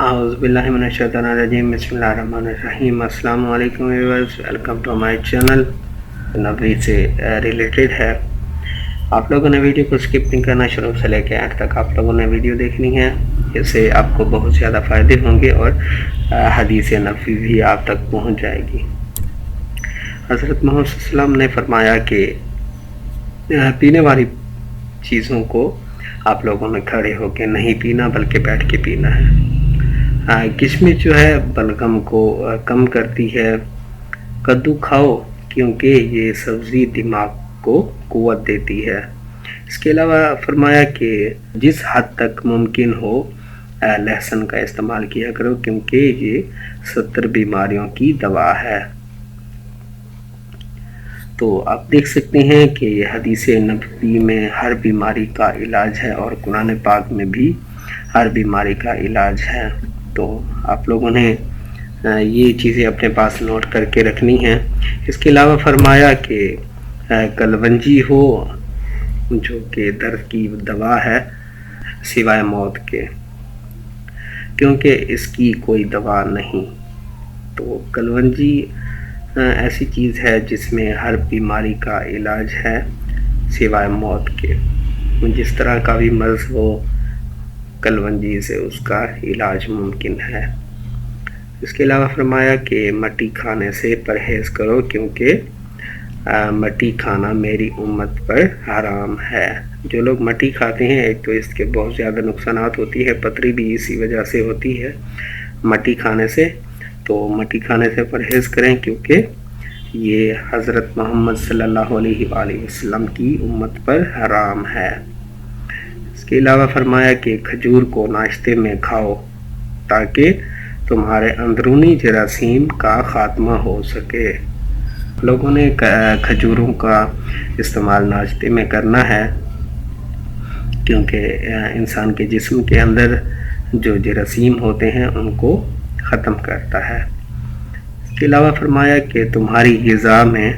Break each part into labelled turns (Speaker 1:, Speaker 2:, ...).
Speaker 1: اعوذ باللہ من الشیطان الرجیم بسم اللہ الرحمن الرحیم۔ السلام علیکم viewers, welcome to my channel. نبوی سے ریلیٹڈ ہے، آپ لوگوں نے ویڈیو کو سکپ نہیں کرنا، شروع سے لے کے آخر تک آپ لوگوں نے ویڈیو دیکھنی ہے، اس سے آپ کو بہت زیادہ فائدے ہوں گے اور حدیث نبوی بھی آپ تک پہنچ جائے گی۔ حضرت محمد صلی اللہ علیہ وسلم نے فرمایا کہ پینے والی چیزوں کو آپ لوگوں نے کھڑے ہو کے نہیں پینا بلکہ بیٹھ کے پینا ہے۔ کشمش جو ہے بلغم کو کم کرتی ہے۔ کدو کھاؤ کیونکہ یہ سبزی دماغ کو قوت دیتی ہے۔ اس کے علاوہ فرمایا کہ جس حد تک ممکن ہو لہسن کا استعمال کیا کرو کیونکہ یہ 70 بیماریوں کی دوا ہے۔ تو آپ دیکھ سکتے ہیں کہ یہ حدیث نبوی میں ہر بیماری کا علاج ہے اور قرآن پاک میں بھی ہر بیماری کا علاج ہے۔ تو آپ لوگوں نے یہ چیزیں اپنے پاس نوٹ کر کے رکھنی ہیں۔ اس کے علاوہ فرمایا کہ کلونجی ہو جو کہ درد کی دوا ہے سوائے موت کے، کیونکہ اس کی کوئی دوا نہیں۔ تو کلونجی ایسی چیز ہے جس میں ہر بیماری کا علاج ہے سوائے موت کے۔ جس طرح کا بھی مرض ہو کلونجی سے اس کا علاج ممکن ہے۔ اس کے علاوہ فرمایا کہ مٹی کھانے سے پرہیز کرو کیونکہ مٹی کھانا میری امت پر حرام ہے۔ جو لوگ مٹی کھاتے ہیں ایک تو اس کے بہت زیادہ نقصانات ہوتی ہے، پتھری بھی اسی وجہ سے ہوتی ہے مٹی کھانے سے، تو مٹی کھانے سے پرہیز کریں کیونکہ یہ حضرت محمد صلی اللہ علیہ وآلہ وسلم کی امت پر حرام ہے۔ اس کے علاوہ فرمایا کہ کھجور کو ناشتے میں کھاؤ تاکہ تمہارے اندرونی جراثیم کا خاتمہ ہو سکے۔ لوگوں نے کھجوروں کا استعمال ناشتے میں کرنا ہے کیونکہ انسان کے جسم کے اندر جو جراثیم ہوتے ہیں ان کو ختم کرتا ہے۔ اس کے علاوہ فرمایا کہ تمہاری غذا میں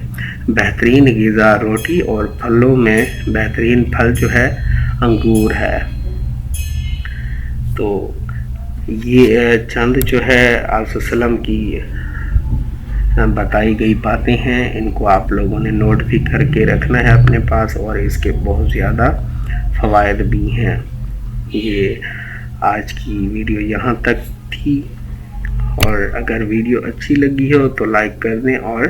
Speaker 1: بہترین غذا روٹی اور پھلوں میں بہترین پھل جو ہے انگور ہے۔ تو یہ چند جو ہے آپ صلی اللہ علیہ وسلم کی بتائی گئی باتیں ہیں، ان کو آپ لوگوں نے نوٹ بھی کر کے رکھنا ہے اپنے پاس، اور اس کے بہت زیادہ فوائد بھی ہیں۔ یہ آج کی ویڈیو یہاں تک تھی، اور اگر ویڈیو اچھی لگی ہو تو لائک کر دیں اور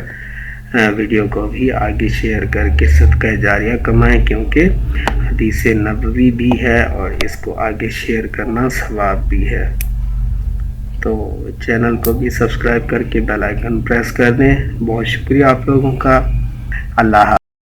Speaker 1: ویڈیو کو بھی آگے شیئر کر کے صدقہ جاریہ کمائیں، کیونکہ حدیث نبوی بھی ہے اور اس کو آگے شیئر کرنا ثواب بھی ہے۔ تو چینل کو بھی سبسکرائب کر کے بیل آئیکن پریس کر دیں۔ بہت شکریہ آپ لوگوں کا۔ اللہ حافظ۔